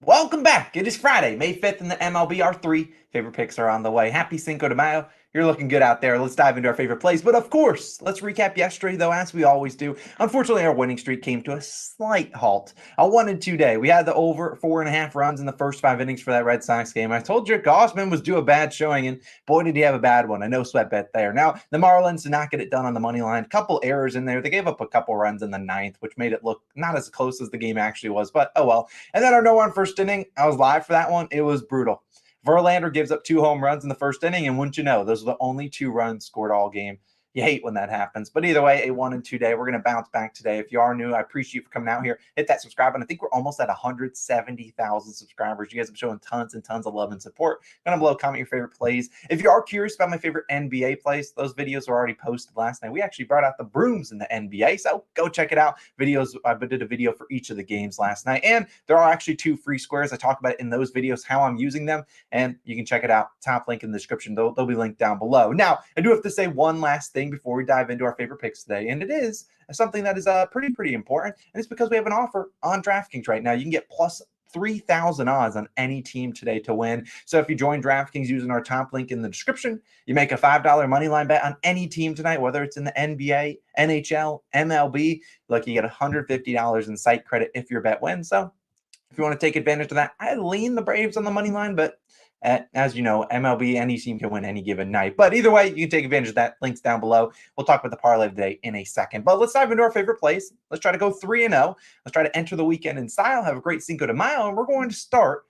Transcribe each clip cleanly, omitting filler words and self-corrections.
Welcome back. It is Friday, May 5th, and the MLB. Our three favorite picks are on the way. Happy Cinco de Mayo. You're looking good out there. Let's dive into our favorite plays. But of course, let's recap yesterday, though, as we always do. Unfortunately, our winning streak came to a slight halt. A 1-2 day. We had the over 4.5 runs in the first 5 innings for that Red Sox game. I told you Gossman was due a bad showing, and boy, did he have a bad one. I know sweat bet there. Now, the Marlins did not get it done on the money line. A couple errors in there. They gave up a couple runs in the ninth, which made it look not as close as the game actually was, but oh well. And then our no run first inning, I was live for that one. It was brutal. Verlander gives up 2 home runs in the first inning, and wouldn't you know, those are the only 2 runs scored all game. You hate when that happens. But either way, a 1-2 day. We're going to bounce back today. If you are new, I appreciate you for coming out here. Hit that subscribe button. I think we're almost at 170,000 subscribers. You guys have shown tons and tons of love and support. Down below, comment your favorite plays. If you are curious about my favorite NBA plays, those videos were already posted last night. We actually brought out the brooms in the NBA, so go check it out. I did a video for each of the games last night, and there are actually 2 free squares. I talk about it in those videos, how I'm using them, and you can check it out. Top link in the description. They'll be linked down below. Now, I do have to say one last thing before we dive into our favorite picks today, and it is something that is pretty important, and it's because we have an offer on DraftKings right now. You can get plus 3,000 odds on any team today to win. So if you join DraftKings using our top link in the description, you make a $5 money line bet on any team tonight, whether it's in the NBA, NHL, MLB. Look, you get $150 in site credit if your bet wins. So if you want to take advantage of that, I lean the Braves on the money line, but as you know, MLB, any team can win any given night. But either way, you can take advantage of that. Links down below. We'll talk about the parlay today in a second. But let's dive into our favorite plays. Let's try to go 3-0. Let's try to enter the weekend in style, have a great Cinco de Mayo, and we're going to start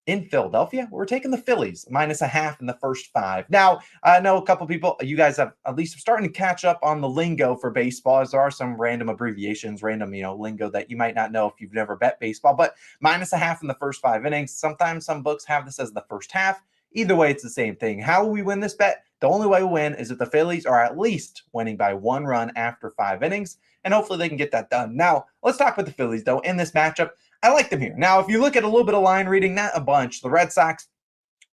in Philadelphia. We're taking the Phillies -0.5 in the first 5. Now, I know a couple people, you guys have at least starting to catch up on the lingo for baseball, as there are some random abbreviations, random, lingo that you might not know if you've never bet baseball, but -0.5 in the first 5 innings. Sometimes some books have this as the first half. Either way, it's the same thing. How will we win this bet? The only way we win is if the Phillies are at least winning by 1 run after 5 innings, and hopefully they can get that done. Now, let's talk about the Phillies, though, in this matchup. I like them here. Now, if you look at a little bit of line reading, not a bunch, the Red Sox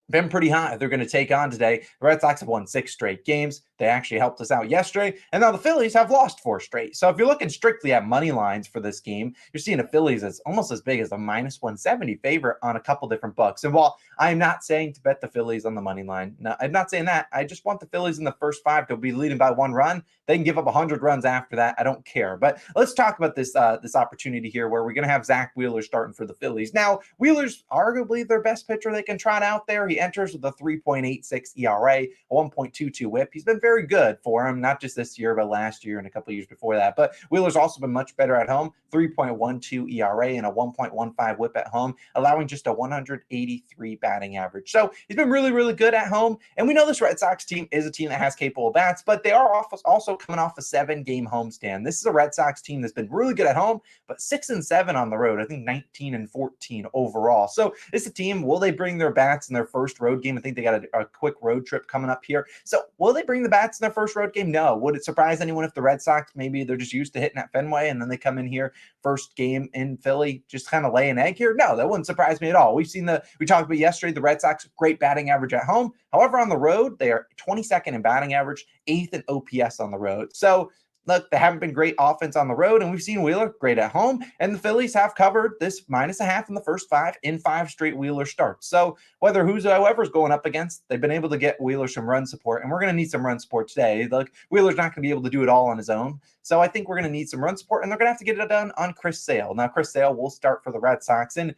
been pretty hot. They're going to take on today. The Red Sox have won 6 straight games. They actually helped us out yesterday. And now the Phillies have lost 4 straight. So if you're looking strictly at money lines for this game, you're seeing the Phillies as almost as big as a -170 favorite on a couple different books. And while I'm not saying to bet the Phillies on the money line, no, I'm not saying that. I just want the Phillies in the first 5 to be leading by 1 run. They can give up 100 runs after that. I don't care. But let's talk about this opportunity here where we're going to have Zach Wheeler starting for the Phillies. Now, Wheeler's arguably their best pitcher they can trot out there. He enters with a 3.86 ERA, a 1.22 whip. He's been very good for him, not just this year, but last year and a couple of years before that. But Wheeler's also been much better at home, 3.12 ERA and a 1.15 whip at home, allowing just a 183 batting average. So he's been really, really good at home. And we know this Red Sox team is a team that has capable bats, but they are also coming off a 7-game homestand. This is a Red Sox team that's been really good at home, but 6-7 on the road. I think 19-14 overall. So this is a team, will they bring their bats in their first road game? I think they got a quick road trip coming up here. So will they bring the bats in their first road game? No. Would it surprise anyone if the Red Sox, maybe they're just used to hitting at Fenway and then they come in here first game in Philly, just kind of lay an egg here? No, that wouldn't surprise me at all. We talked about yesterday, the Red Sox, great batting average at home. However, on the road, they are 22nd in batting average, 8th in OPS on the road. So look, they haven't been great offense on the road, and we've seen Wheeler great at home, and the Phillies have covered this -0.5 in the first 5 in 5 straight Wheeler starts. So whoever's going up against, they've been able to get Wheeler some run support, and we're going to need some run support today. Look, Wheeler's not going to be able to do it all on his own, so I think we're going to need some run support, and they're going to have to get it done on Chris Sale. Now, Chris Sale will start for the Red Sox, and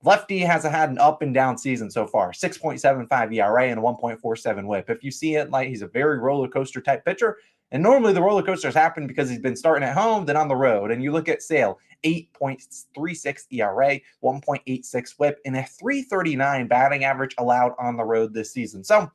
lefty has had an up and down season so far, 6.75 ERA and a 1.47 whip. If you see it, like, he's a very roller coaster type pitcher. And normally the roller coasters happen because he's been starting at home, then on the road. And you look at Sale, 8.36 ERA, 1.86 whip, and a 339 batting average allowed on the road this season. So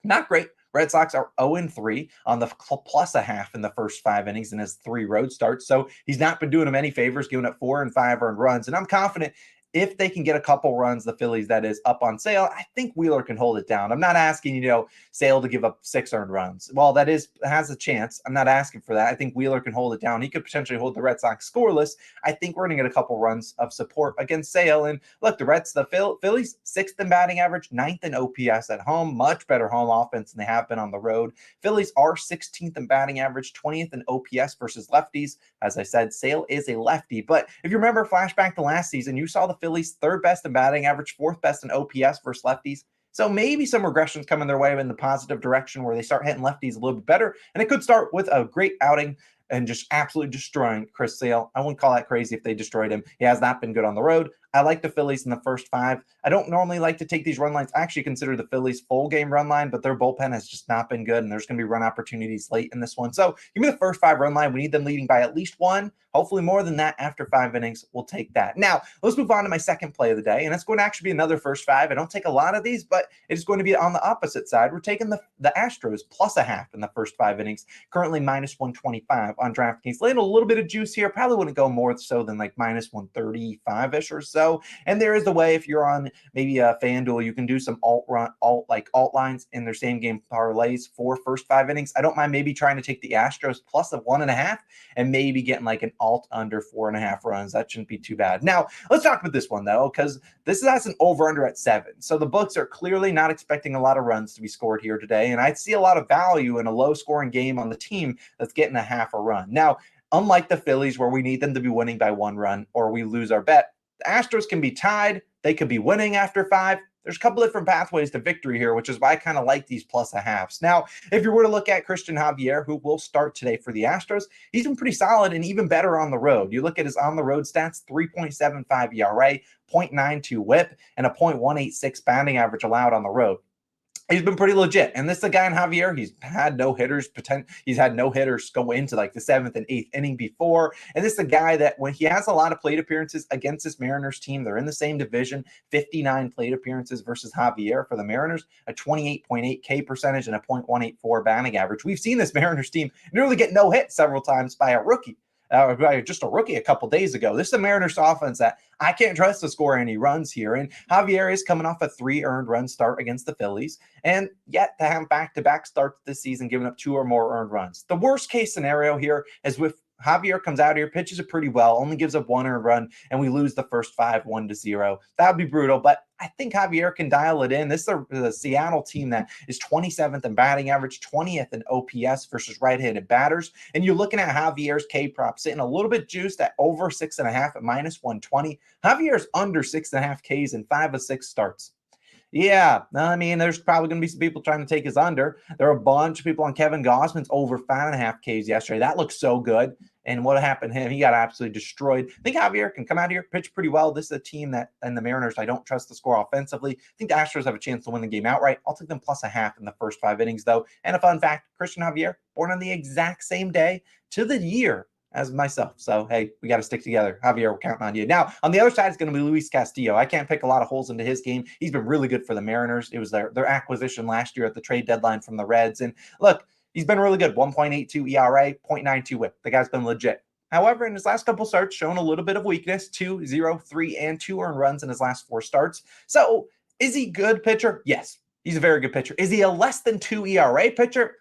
not great. Red Sox are 0-3 on the +0.5 in the first 5 innings in his 3 road starts. So he's not been doing him any favors, giving up 4 and 5 earned runs. And I'm confident if they can get a couple runs, the Phillies, that is, up on Sale, I think Wheeler can hold it down. I'm not asking, Sale to give up 6 earned runs. Well, has a chance. I'm not asking for that. I think Wheeler can hold it down. He could potentially hold the Red Sox scoreless. I think we're going to get a couple runs of support against Sale. And look, the Phillies, 6th in batting average, 9th in OPS at home, much better home offense than they have been on the road. Phillies are 16th in batting average, 20th in OPS versus lefties. As I said, Sale is a lefty. But if you remember, flashback to last season, you saw the Phillies, third best in batting average, fourth best in OPS versus lefties. So maybe some regressions coming their way in the positive direction where they start hitting lefties a little bit better. And it could start with a great outing and just absolutely destroying Chris Sale. I wouldn't call that crazy if they destroyed him. He has not been good on the road. I like the Phillies in the first 5. I don't normally like to take these run lines. I actually consider the Phillies full game run line, but their bullpen has just not been good, and there's going to be run opportunities late in this one. So give me the first 5 run line. We need them leading by at least 1, hopefully more than that after 5 innings. We'll take that. Now, let's move on to my second play of the day, and it's going to actually be another first 5. I don't take a lot of these, but it's going to be on the opposite side. We're taking the Astros plus a half in the first 5 innings, currently minus 125 on DraftKings. Laying a little bit of juice here. Probably wouldn't go more so than like minus 135-ish or so. And there is the way, if you're on maybe a FanDuel, you can do some alt lines in their same game parlays for first 5 innings. I don't mind maybe trying to take the Astros plus a 1.5 and maybe getting like an alt under 4.5 runs. That shouldn't be too bad. Now, let's talk about this one though, because this has an over-under at 7. So the books are clearly not expecting a lot of runs to be scored here today. And I see a lot of value in a low-scoring game on the team that's getting a half a run. Now, unlike the Phillies, where we need them to be winning by 1 run or we lose our bet, the Astros can be tied. They could be winning after 5. There's a couple different pathways to victory here, which is why I kind of like these plus a halves. Now, if you were to look at Christian Javier, who will start today for the Astros, he's been pretty solid and even better on the road. You look at his on-the-road stats, 3.75 ERA, 0.92 whip, and a 0.186 batting average allowed on the road. He's been pretty legit. And this is a guy in Javier. He's had no hitters. He's had no hitters go into like the 7th and 8th inning before. And this is a guy that when he has a lot of plate appearances against this Mariners team, they're in the same division, 59 plate appearances versus Javier for the Mariners, a 28.8 K percentage and a 0.184 batting average. We've seen this Mariners team nearly get no hit several times by a rookie. Just a rookie a couple days ago. This is a Mariners offense that I can't trust to score any runs here. And Javier is coming off a 3 earned run start against the Phillies, and yet to have back-to-back starts this season, giving up 2 or more earned runs. The worst case scenario here is with Javier comes out here, pitches it pretty well, only gives up 1 earned run, and we lose the first 5, 1-0. That would be brutal, but I think Javier can dial it in. This is the Seattle team that is 27th in batting average, 20th in OPS versus right-handed batters. And you're looking at Javier's K prop sitting a little bit juiced at over 6.5 at minus 120. Javier's under 6.5 Ks in 5 of 6 starts. Yeah, I mean, there's probably going to be some people trying to take his under. There are a bunch of people on Kevin Gausman's over 5.5 Ks yesterday. That looks so good. And what happened to him? He got absolutely destroyed. I think Javier can come out here, pitch pretty well. This is a team that, and the Mariners, I don't trust to score offensively. I think the Astros have a chance to win the game outright. I'll take them plus a half in the first 5 innings, though. And a fun fact, Christian Javier, born on the exact same day to the year as myself. So, hey, we got to stick together. Javier, we're counting on you. Now, on the other side is going to be Luis Castillo. I can't pick a lot of holes into his game. He's been really good for the Mariners. It was their acquisition last year at the trade deadline from the Reds. And look, he's been really good. 1.82 ERA, 0.92 whip. The guy's been legit. However, in his last couple starts, shown a little bit of weakness, 2, 0, 3, and 2 earned runs in his last 4 starts. So, is he a good pitcher? Yes, he's a very good pitcher. Is he a less than 2 ERA pitcher?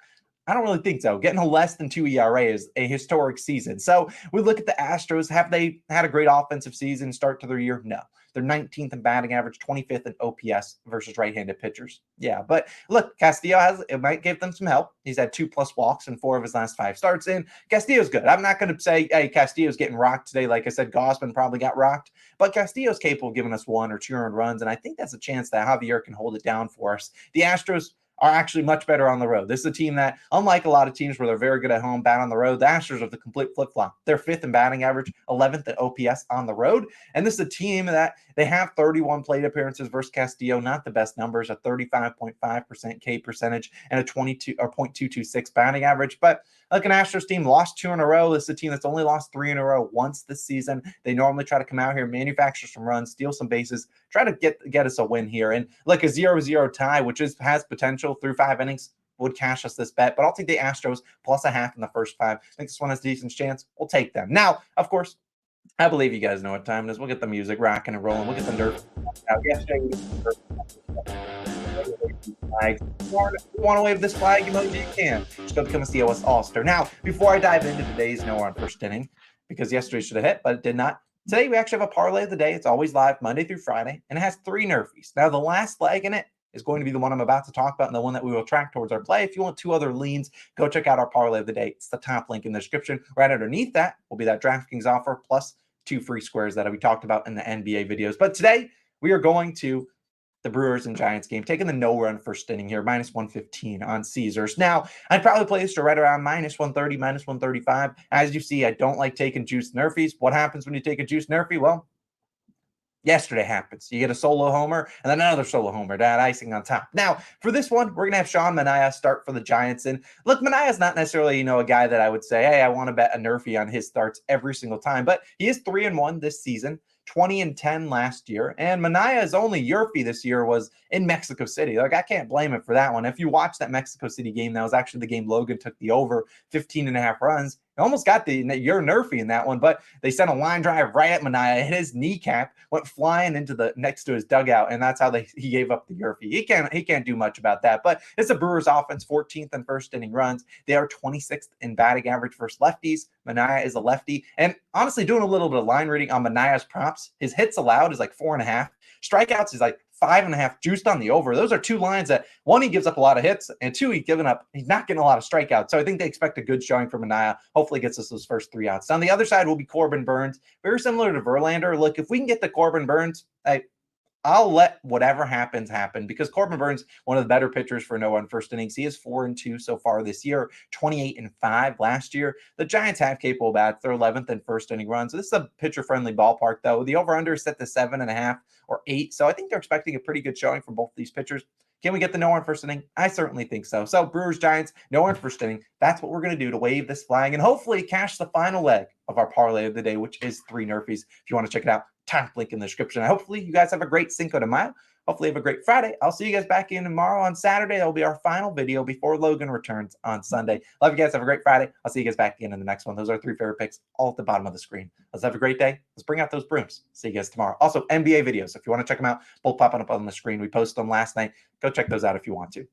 I don't really think so. Getting a less than 2 ERA is a historic season. So we look at the Astros. Have they had a great offensive season start to their year? No. They're 19th in batting average, 25th in OPS versus right-handed pitchers. Yeah, but look, Castillo it might give them some help. He's had 2+ walks in 4 of his last 5 starts, and Castillo's good. I'm not going to say, hey, Castillo's getting rocked today. Like I said, Gausman probably got rocked, but Castillo's capable of giving us 1 or 2 earned runs, and I think that's a chance that Javier can hold it down for us. The Astros are actually much better on the road. This is a team that, unlike a lot of teams where they're very good at home, bad on the road, the Astros are the complete flip-flop. They're 5th in batting average, 11th at OPS on the road. And this is a team that they have 31 plate appearances versus Castillo, not the best numbers, a 35.5% K percentage and a 22 or 0.226 batting average. But like an Astros team lost 2 in a row. This is a team that's only lost 3 in a row once this season. They normally try to come out here, manufacture some runs, steal some bases, try to get us a win here. And like a 0-0 tie, which has potential through 5 innings, would cash us this bet. But I'll take the Astros plus a half in the first 5. I think this one has a decent chance. We'll take them. Now, of course, I believe you guys know what time it is. We'll get the music rocking and rolling. We'll get the nerf out. Yesterday, we flags. If you want to wave this flag emoji, you can. Just go become a COS All-Star. Now, before I dive into today's No on First Inning, because yesterday should have hit, but it did not. Today, we actually have a parlay of the day. It's always live Monday through Friday, and it has 3 NRFIs. Now, the last leg in it is going to be the one I'm about to talk about and the one that we will track towards our play. If you want 2 other leans, go check out our parlay of the day. It's the top link in the description. Right underneath that will be that DraftKings offer plus 2 free squares that we talked about in the NBA videos. But today we are going to the Brewers and Giants game, taking the no-run first inning here, minus 115 on Caesars. Now, I'd probably place it right around minus 130, minus 135. As you see, I don't like taking juice NRFIs. What happens when you take a juice NRFI? Well, yesterday happens. You get a solo homer and then another solo homer to add icing on top. Now, for this one, we're going to have Sean Manaea start for the Giants. And look, Manaea's not necessarily, a guy that I would say, hey, I want to bet a NRFI on his starts every single time. But he is 3-1 this season. 20-10 last year. And Manaea's only Yurfie this year was in Mexico City. Like, I can't blame him for that one. If you watch that Mexico City game, that was actually the game Logan took the over 15.5 runs. He almost got your NRFI in that one, but they sent a line drive right at Manaea, hit his kneecap, went flying into the next to his dugout, and that's how he gave up the Yurfie. He can't do much about that. But it's a Brewers offense, 14th in first inning runs. They are 26th in batting average versus lefties. Manaea is a lefty. And honestly, doing a little bit of line reading on Manaea's props, his hits allowed is like 4.5. Strikeouts is like 5.5, juiced on the over. Those are two lines that, one, he gives up a lot of hits, and two, he's not getting a lot of strikeouts. So I think they expect a good showing from Manaea. Hopefully gets us those first 3 outs. On the other side will be Corbin Burnes. Very similar to Verlander. Look, if we can get the Corbin Burnes, I'll let whatever happens happen, because Corbin Burnes, one of the better pitchers for no-run first innings. He is 4-2 so far this year, 28-5 last year. The Giants have capable bats. They're 11th in first inning runs. So this is a pitcher-friendly ballpark, though. The over-under is set to 7.5 or 8. So I think they're expecting a pretty good showing from both these pitchers. Can we get the no-run first inning? I certainly think so. So Brewers, Giants, no-run first inning. That's what we're going to do to wave this flag and hopefully cash the final leg of our parlay of the day, which is 3 NRFIs. If you want to check it out, time link in the description. Hopefully you guys have a great Cinco de Mayo. Hopefully have a great Friday. I'll see you guys back in tomorrow on Saturday. That'll be our final video before Logan returns on Sunday. Love you guys. Have a great Friday. I'll see you guys back in the next one. Those are 3 favorite picks all at the bottom of the screen. Let's have a great day. Let's bring out those brooms. See you guys tomorrow. Also, NBA videos. If you want to check them out, both popping up on the screen. We posted them last night. Go check those out if you want to.